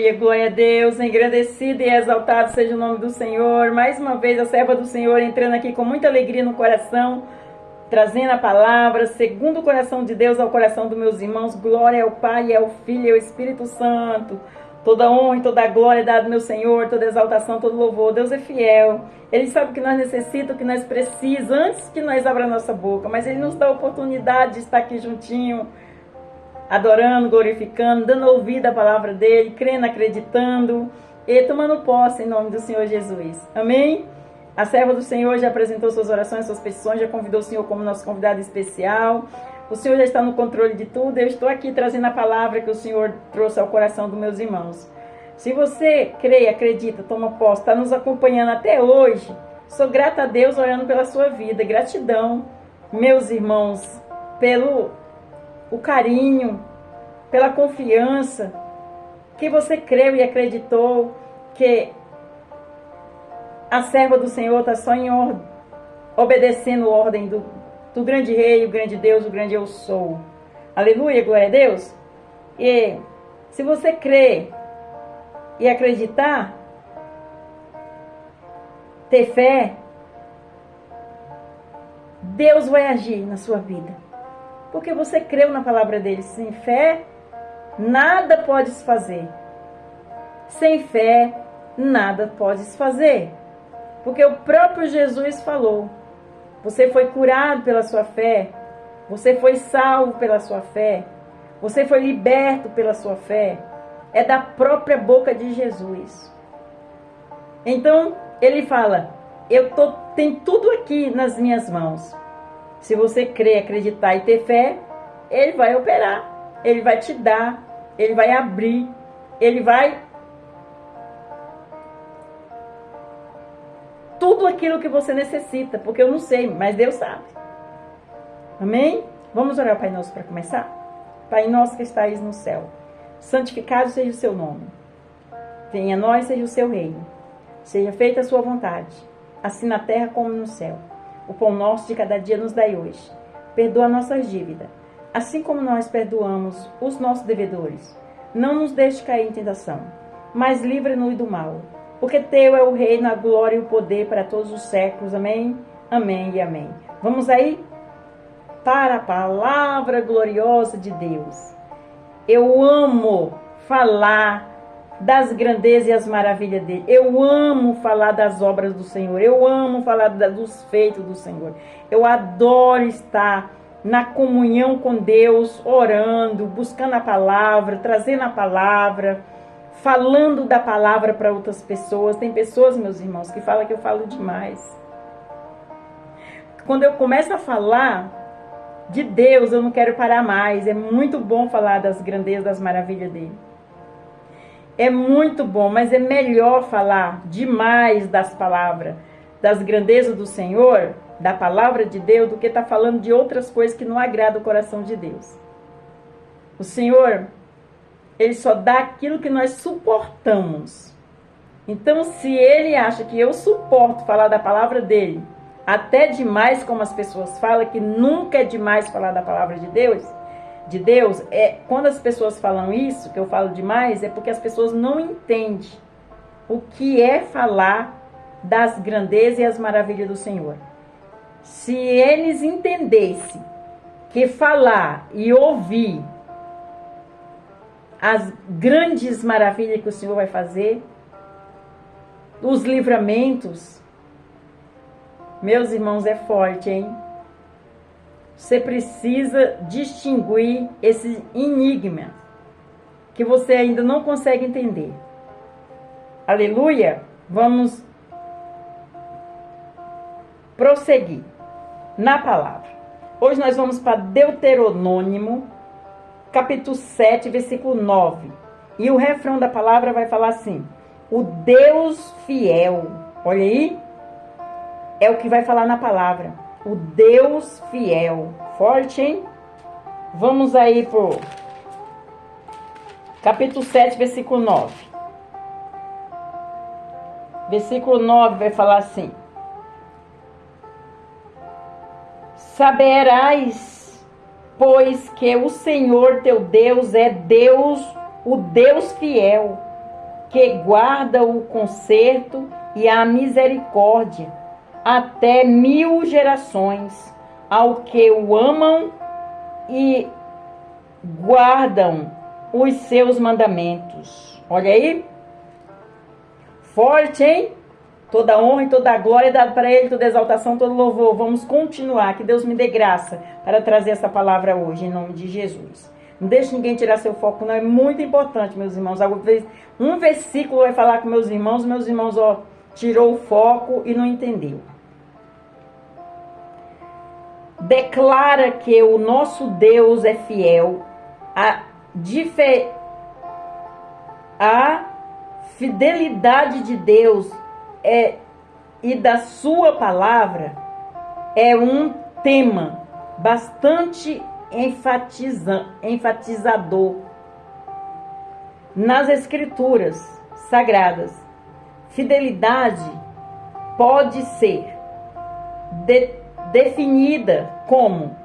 Aleluia, glória a Deus, engrandecido e exaltado seja o nome do Senhor. Mais uma vez a serva do Senhor entrando aqui com muita alegria no coração, trazendo a palavra, segundo o coração de Deus ao coração dos meus irmãos. Glória ao Pai, ao Filho e ao Espírito Santo. Toda honra e toda glória é dada ao meu Senhor, toda exaltação, todo louvor. Deus é fiel. Ele sabe o que nós necessitamos, o que nós precisamos, antes que nós abra a nossa boca. Mas Ele nos dá a oportunidade de estar aqui juntinho, adorando, glorificando, dando ouvido à palavra dele, crendo, acreditando e tomando posse em nome do Senhor Jesus. Amém? A serva do Senhor já apresentou suas orações, suas petições, já convidou o Senhor como nosso convidado especial. O Senhor já está no controle de tudo. Eu estou aqui trazendo a palavra que o Senhor trouxe ao coração dos meus irmãos. Se você crê, acredita, toma posse, está nos acompanhando até hoje, sou grata a Deus orando pela sua vida. Gratidão, meus irmãos, pelo o carinho, pela confiança, que você creu e acreditou que a serva do Senhor está só em ordem, obedecendo a ordem do grande Rei, o grande Deus, o grande Eu Sou. Aleluia, glória a Deus. E se você crer e acreditar, ter fé, Deus vai agir na sua vida. Porque você creu na palavra dele. Sem fé, nada podes fazer. Sem fé, nada podes fazer. Porque o próprio Jesus falou. Você foi curado pela sua fé. Você foi salvo pela sua fé. Você foi liberto pela sua fé. É da própria boca de Jesus. Então, ele fala, tem tudo aqui nas minhas mãos. Se você crer, acreditar e ter fé, Ele vai operar, Ele vai te dar, Ele vai abrir, Ele vai... Tudo aquilo que você necessita, porque eu não sei, mas Deus sabe. Amém? Vamos orar, Pai Nosso, para começar? Pai Nosso que estais no céu, santificado seja o seu nome. Venha a nós, seja o seu reino. Seja feita a sua vontade, assim na terra como no céu. O pão nosso de cada dia nos dai hoje. Perdoa nossas dívidas, assim como nós perdoamos os nossos devedores. Não nos deixe cair em tentação, mas livra-nos do mal. Porque teu é o reino, a glória e o poder para todos os séculos. Amém, amém e amém. Vamos aí para a palavra gloriosa de Deus. Eu amo falar das grandezas e as maravilhas dele. Eu amo falar das obras do Senhor. Eu amo falar dos feitos do Senhor. Eu adoro estar na comunhão com Deus, orando, buscando a palavra, trazendo a palavra, falando da palavra para outras pessoas. Tem pessoas, meus irmãos, que falam que eu falo demais. Quando eu começo a falar de Deus, eu não quero parar mais. É muito bom falar das grandezas, das maravilhas dele. É muito bom, mas é melhor falar demais das palavras, das grandezas do Senhor, da palavra de Deus, do que estar falando de outras coisas que não agradam o coração de Deus. O Senhor, Ele só dá aquilo que nós suportamos. Então, se Ele acha que eu suporto falar da palavra dEle, até demais, como as pessoas falam, que nunca é demais falar da palavra de Deus, quando as pessoas falam isso, que eu falo demais, é porque as pessoas não entendem o que é falar das grandezas e as maravilhas do Senhor. Se eles entendessem que falar e ouvir as grandes maravilhas que o Senhor vai fazer, os livramentos, meus irmãos, é forte, hein? Você precisa distinguir esse enigma que você ainda não consegue entender. Aleluia! Vamos prosseguir na palavra. Hoje nós vamos para Deuteronômio, capítulo 7, versículo 9. E o refrão da palavra vai falar assim: o Deus fiel. Olha aí, é o que vai falar na palavra. O Deus fiel. Forte, hein? Vamos aí pro capítulo 7, versículo 9. Versículo 9 vai falar assim: saberás, pois que o Senhor teu Deus é Deus, o Deus fiel, que guarda o conserto e a misericórdia até 1000 gerações, ao que o amam e guardam os seus mandamentos. Olha aí. Forte, hein? Toda honra e toda glória é dada para Ele, toda exaltação, todo louvor. Vamos continuar. Que Deus me dê graça para trazer essa palavra hoje, em nome de Jesus. Não deixe ninguém tirar seu foco, não. É muito importante, meus irmãos. Um versículo vai falar com meus irmãos, tirou o foco e não entendeu. Declara que o nosso Deus é fiel. A fidelidade de Deus e da sua palavra é um tema bastante enfatizador nas escrituras sagradas. Fidelidade pode ser definida como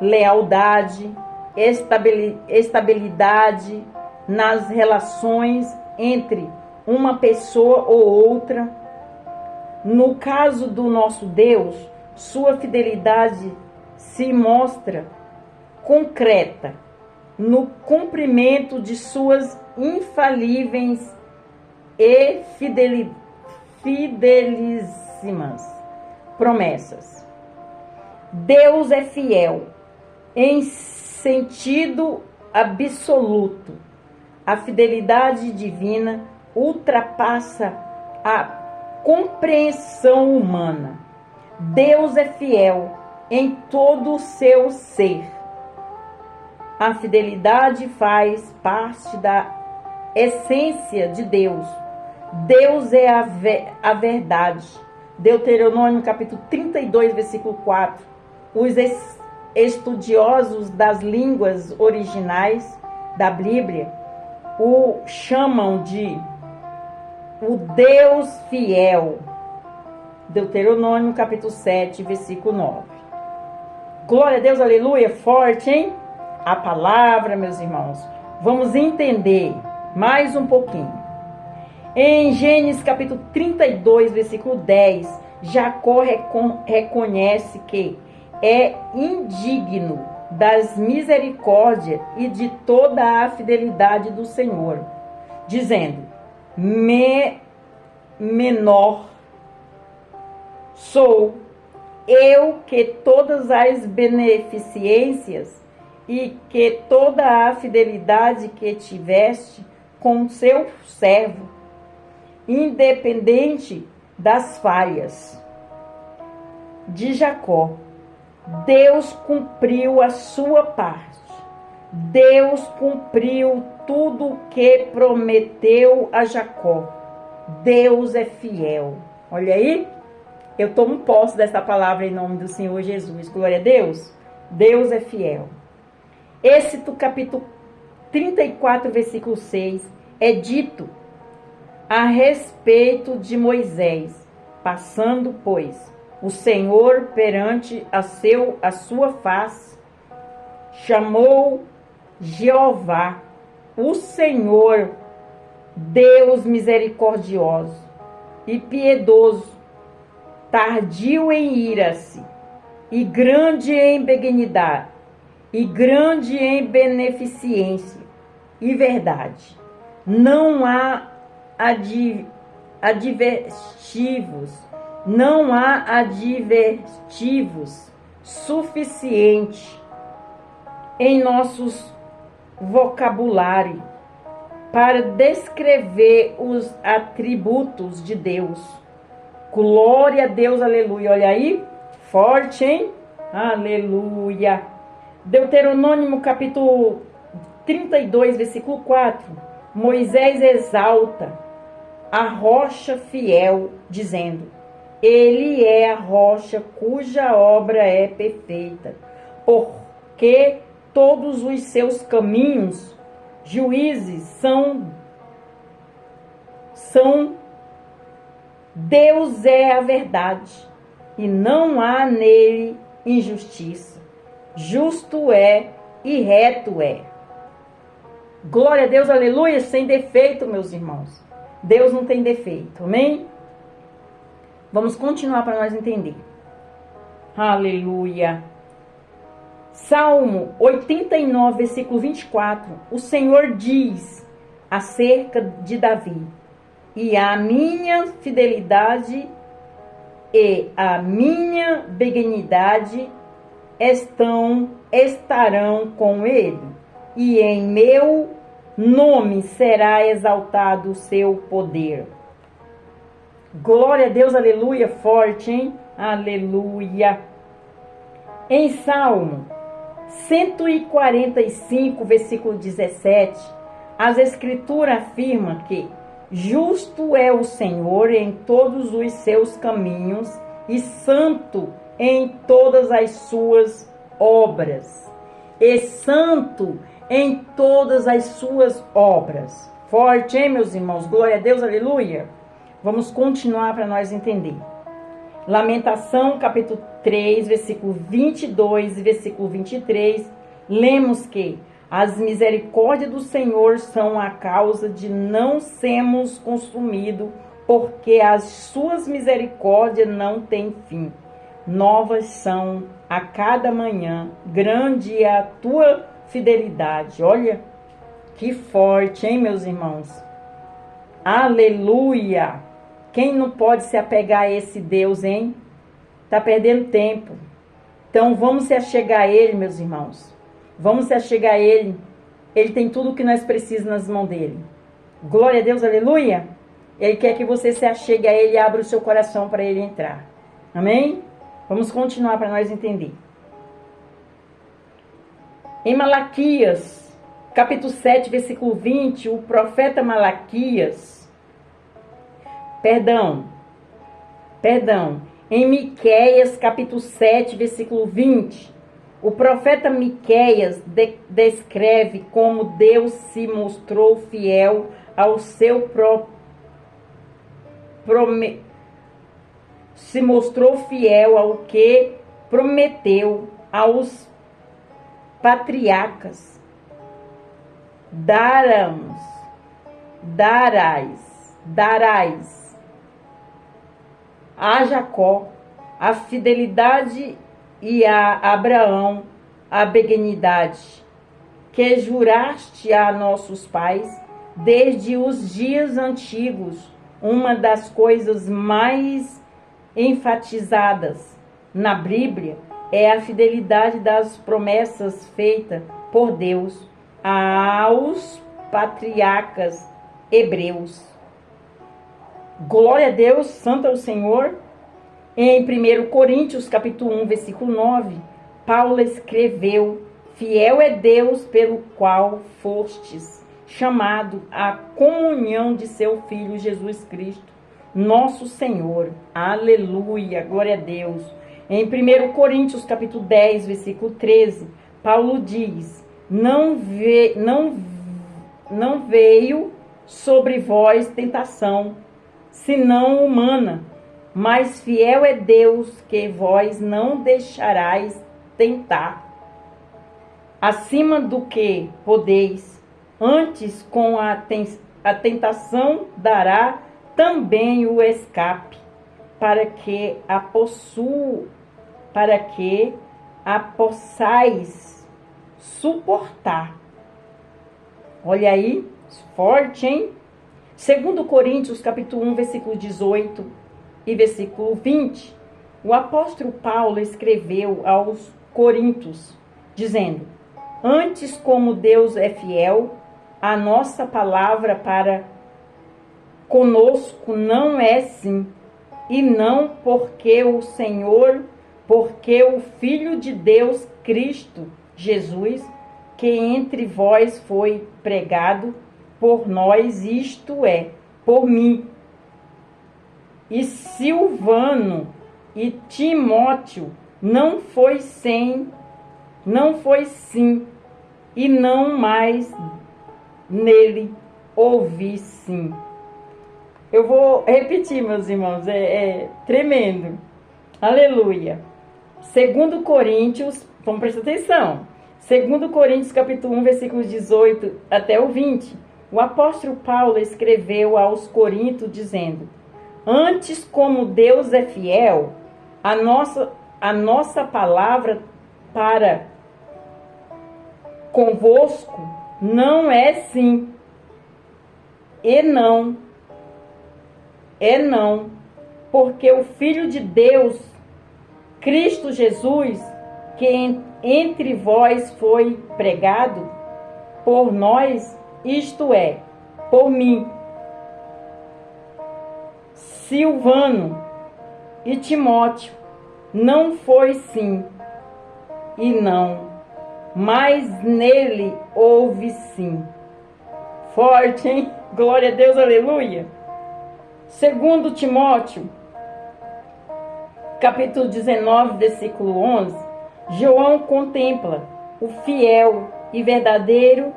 lealdade, estabilidade nas relações entre uma pessoa ou outra. No caso do nosso Deus, sua fidelidade se mostra concreta no cumprimento de suas infalíveis e fidelíssimas promessas. Deus é fiel em sentido absoluto. A fidelidade divina ultrapassa a compreensão humana. Deus é fiel em todo o seu ser. A fidelidade faz parte da essência de Deus. Deus é a verdade. Deuteronômio capítulo 32, versículo 4. Os estudiosos das línguas originais da Bíblia o chamam de o Deus fiel. Deuteronômio capítulo 7, versículo 9. Glória a Deus, aleluia, forte, hein? A palavra, meus irmãos. Vamos entender mais um pouquinho. Em Gênesis capítulo 32, versículo 10, Jacó reconhece que é indigno das misericórdias e de toda a fidelidade do Senhor, dizendo: menor sou eu que todas as beneficências e que toda a fidelidade que tiveste com seu servo, independente das falhas de Jacó. Deus cumpriu a sua parte. Deus cumpriu tudo o que prometeu a Jacó. Deus é fiel. Olha aí, eu tomo posse dessa palavra em nome do Senhor Jesus. Glória a Deus. Deus é fiel. Êxodo capítulo 34, versículo 6, é dito a respeito de Moisés: passando, pois, o Senhor perante a sua face, chamou Jeová, o Senhor, Deus misericordioso e piedoso, tardio em ira-se, e grande em benignidade, e grande em beneficência e verdade. Não há advertivos suficiente em nossos vocabulário para descrever os atributos de Deus. Glória a Deus, aleluia. Olha aí, forte, hein? Aleluia. Deuteronômio capítulo 32, versículo 4. Moisés exalta a rocha fiel, dizendo: Ele é a rocha cuja obra é perfeita, porque todos os seus caminhos, juízes são Deus é a verdade, e não há nele injustiça. Justo é e reto é. Glória a Deus, aleluia, sem defeito, meus irmãos. Deus não tem defeito, amém? Vamos continuar para nós entender. Aleluia. Salmo 89, versículo 24. O Senhor diz acerca de Davi: e a minha fidelidade e a minha benignidade estarão com ele, e em meu nome será exaltado o seu poder. Glória a Deus, aleluia, forte, hein? Aleluia. Em Salmo 145, versículo 17, as Escrituras afirmam que justo é o Senhor em todos os seus caminhos e santo em todas as suas obras. E santo em todas as suas obras. Forte, hein, meus irmãos? Glória a Deus, aleluia. Vamos continuar para nós entender. Lamentação, capítulo 3, versículo 22 e versículo 23, lemos que as misericórdias do Senhor são a causa de não sermos consumidos, porque as suas misericórdias não têm fim. Novas são a cada manhã, grande é a tua fidelidade. Olha, que forte, hein, meus irmãos? Aleluia! Quem não pode se apegar a esse Deus, hein? Tá perdendo tempo. Então vamos se achegar a Ele, meus irmãos. Vamos se achegar a Ele. Ele tem tudo o que nós precisamos nas mãos dele. Glória a Deus, aleluia. Ele quer que você se achegue a Ele e abra o seu coração para Ele entrar. Amém? Vamos continuar para nós entender. Em Malaquias, capítulo 7, versículo 20, o profeta Malaquias, em Miqueias, capítulo 7, versículo 20, o profeta Miqueias descreve como Deus se mostrou fiel ao seu se mostrou fiel ao que prometeu aos patriarcas. Darás a Jacó a fidelidade e a Abraão a benignidade, que juraste a nossos pais desde os dias antigos. Uma das coisas mais enfatizadas na Bíblia é a fidelidade das promessas feitas por Deus aos patriarcas hebreus. Glória a Deus, santo é o Senhor. Em 1 Coríntios, capítulo 1, versículo 9, Paulo escreveu: fiel é Deus pelo qual fostes chamado à comunhão de seu Filho Jesus Cristo, nosso Senhor. Aleluia, glória a Deus. Em 1 Coríntios, capítulo 10, versículo 13, Paulo diz: não veio sobre vós tentação, senão humana, mas fiel é Deus, que vós não deixarás tentar acima do que podeis, antes com a tentação dará também o escape, para que a possais suportar. Olha aí, forte, hein? 2 Coríntios, capítulo 1, versículo 18 e versículo 20, o apóstolo Paulo escreveu aos Coríntios, dizendo: antes, como Deus é fiel, a nossa palavra para conosco não é sim, e não porque o Filho de Deus, Cristo Jesus, que entre vós foi pregado por nós, isto é, por mim, e Silvano e Timóteo, não foi sim, e não mais nele ouvi sim. Eu vou repetir, meus irmãos, é tremendo. Aleluia. 2 Coríntios, vamos prestar atenção. 2 Coríntios, capítulo 1, versículos 18 até o 20. O apóstolo Paulo escreveu aos Coríntios dizendo: antes, como Deus é fiel, a nossa palavra para convosco não é sim e não, porque o Filho de Deus, Cristo Jesus, que entre vós foi pregado por nós, isto é, por mim, Silvano e Timóteo, não foi sim e não, mas nele houve sim. Forte, hein? Glória a Deus, aleluia. Segundo Timóteo, capítulo 19, versículo 11, João contempla o fiel e verdadeiro,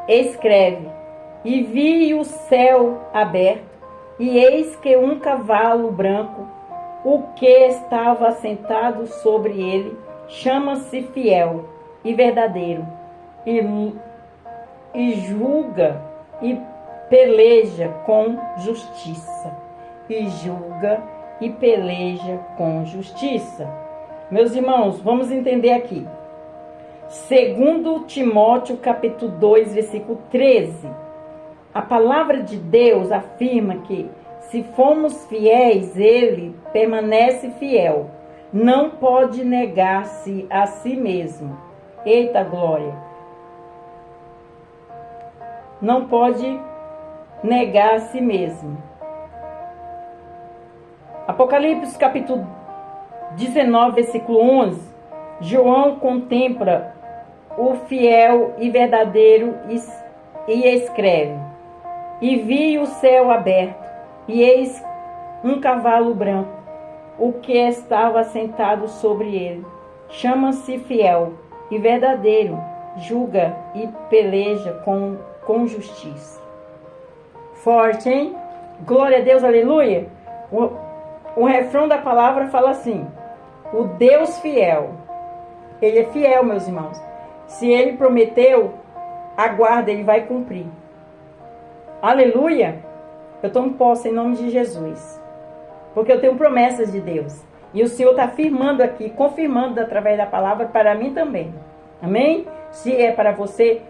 escreve: e vi o céu aberto, e eis que um cavalo branco, o que estava assentado sobre ele, chama-se fiel e verdadeiro, e julga e peleja com justiça. E julga e peleja com justiça. Meus irmãos, vamos entender aqui. Segundo Timóteo, capítulo 2, versículo 13. A palavra de Deus afirma que, se formos fiéis, ele permanece fiel. Não pode negar-se a si mesmo. Eita glória! Não pode negar a si mesmo. Apocalipse capítulo 19, versículo 11. João contempla o fiel e verdadeiro e escreve: e vi o céu aberto, e eis um cavalo branco, o que estava sentado sobre ele. Chama-se fiel e verdadeiro, julga e peleja com justiça. Forte, hein? Glória a Deus, aleluia. O refrão da palavra fala assim: o Deus fiel. Ele é fiel, meus irmãos. Se ele prometeu, aguarda, ele vai cumprir. Aleluia. Eu tomo posse em nome de Jesus, porque eu tenho promessas de Deus. E o Senhor está afirmando aqui, confirmando através da palavra para mim também. Amém? Se é para você,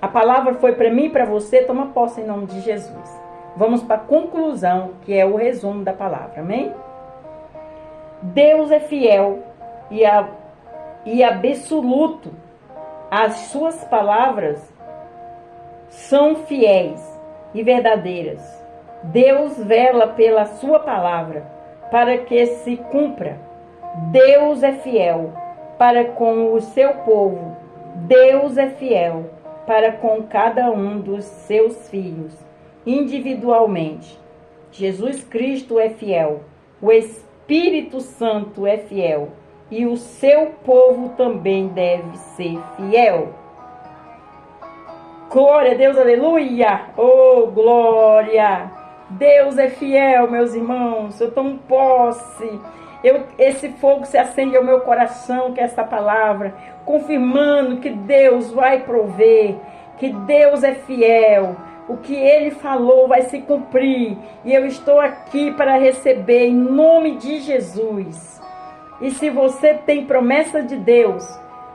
a palavra foi para mim e para você, toma posse em nome de Jesus. Vamos para a conclusão, que é o resumo da palavra. Amém? Deus é fiel e absoluto. As suas palavras são fiéis e verdadeiras. Deus vela pela sua palavra para que se cumpra. Deus é fiel para com o seu povo. Deus é fiel para com cada um dos seus filhos, individualmente. Jesus Cristo é fiel. O Espírito Santo é fiel. E o seu povo também deve ser fiel. Glória a Deus, aleluia! Oh, glória! Deus é fiel, meus irmãos. Eu tomo posse. Esse fogo se acende ao meu coração, que é essa palavra, confirmando que Deus vai prover, que Deus é fiel. O que Ele falou vai se cumprir. E eu estou aqui para receber em nome de Jesus. E se você tem promessa de Deus,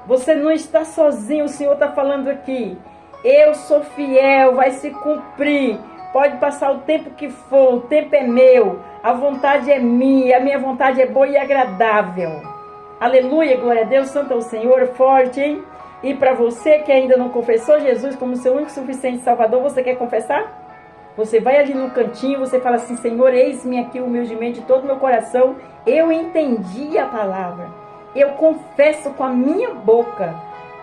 você não está sozinho, o Senhor está falando aqui. Eu sou fiel, vai se cumprir. Pode passar o tempo que for, o tempo é meu, a vontade é minha, a minha vontade é boa e agradável. Aleluia, glória a Deus, santo é o Senhor, forte, hein? E para você que ainda não confessou Jesus como seu único e suficiente Salvador, você quer confessar? Você vai ali no cantinho, você fala assim: Senhor, eis-me aqui humildemente de todo o meu coração. Eu entendi a palavra. Eu confesso com a minha boca: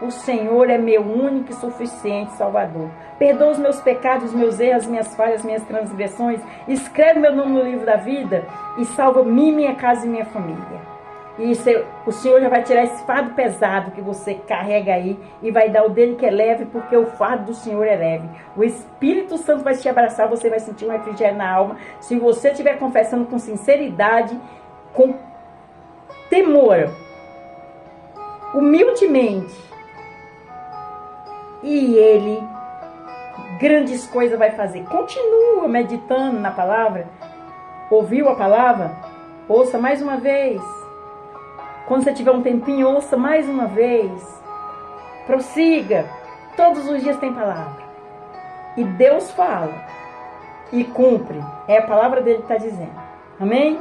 o Senhor é meu único e suficiente Salvador. Perdoa os meus pecados, os meus erros, as minhas falhas, as minhas transgressões. Escreve meu nome no livro da vida e salva mim, minha casa e minha família. E o Senhor já vai tirar esse fardo pesado que você carrega aí e vai dar o dele que é leve, porque o fardo do Senhor é leve. O Espírito Santo vai te abraçar, você vai sentir um refrigério na alma. Se você estiver confessando com sinceridade, com temor, humildemente, e Ele grandes coisas vai fazer. Continua meditando na palavra. Ouviu a palavra? Ouça mais uma vez. Quando você tiver um tempinho, ouça mais uma vez. Prossiga. Todos os dias tem palavra. E Deus fala. E cumpre. É a palavra dele que está dizendo. Amém?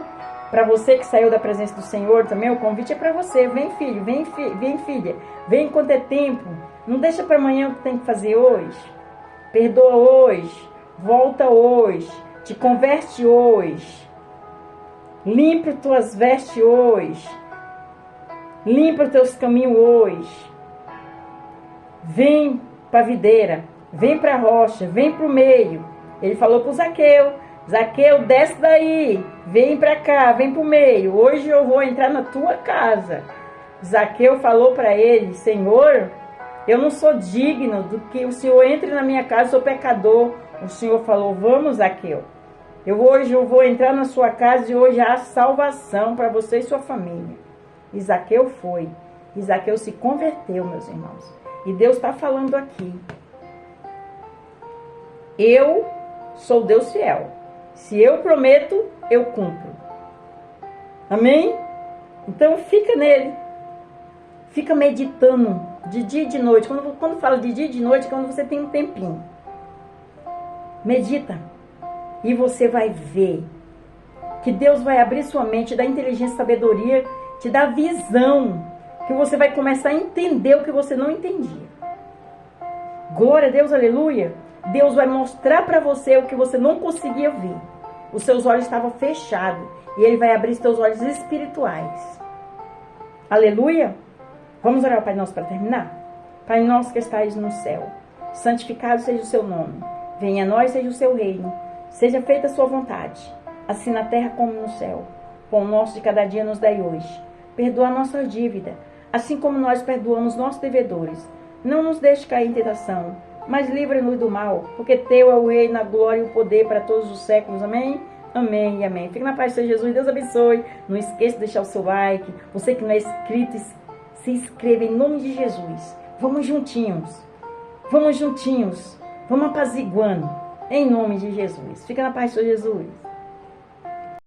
Para você que saiu da presença do Senhor também, o convite é para você. Vem, filho, vem, filha. Vem enquanto é tempo. Não deixa para amanhã o que tem que fazer hoje. Perdoa hoje. Volta hoje. Te converte hoje. Limpa as tuas vestes hoje. Limpa os teus caminhos hoje. Vem para a videira. Vem para a rocha. Vem para o meio. Ele falou para o Zaqueu. Zaqueu, desce daí. Vem para cá. Vem para o meio. Hoje eu vou entrar na tua casa. Zaqueu falou para ele: Senhor, eu não sou digno do que o Senhor entre na minha casa. Eu sou pecador. O Senhor falou: vamos, Zaqueu. Hoje eu vou entrar na sua casa e hoje há salvação para você e sua família. E Zaqueu foi. E Zaqueu se converteu, meus irmãos. E Deus está falando aqui. Eu sou Deus fiel. Se eu prometo, eu cumpro. Amém? Então fica nele. Fica meditando de dia e de noite. Quando fala de dia e de noite, é quando você tem um tempinho. Medita. E você vai ver que Deus vai abrir sua mente, dar inteligência e sabedoria, te dar visão, que você vai começar a entender o que você não entendia. Glória a Deus, aleluia. Deus vai mostrar para você o que você não conseguia ver. Os seus olhos estavam fechados e Ele vai abrir os seus olhos espirituais. Aleluia. Vamos orar ao Pai Nosso para terminar? Pai nosso que estais no céu, santificado seja o seu nome. Venha a nós, seja o seu reino. Seja feita a sua vontade, assim na terra como no céu. Pão nosso de cada dia nos dai hoje. Perdoa a nossa dívida, assim como nós perdoamos nossos devedores. Não nos deixe cair em tentação, mas livra-nos do mal, porque teu é o reino, a glória e o poder para todos os séculos. Amém? Amém e amém. Fique na paz do Senhor Jesus. Deus abençoe. Não esqueça de deixar o seu like. Você que não é inscrito, se inscreva em nome de Jesus. Vamos juntinhos. Vamos juntinhos. Vamos apaziguando. Em nome de Jesus. Fica na paz do Senhor Jesus.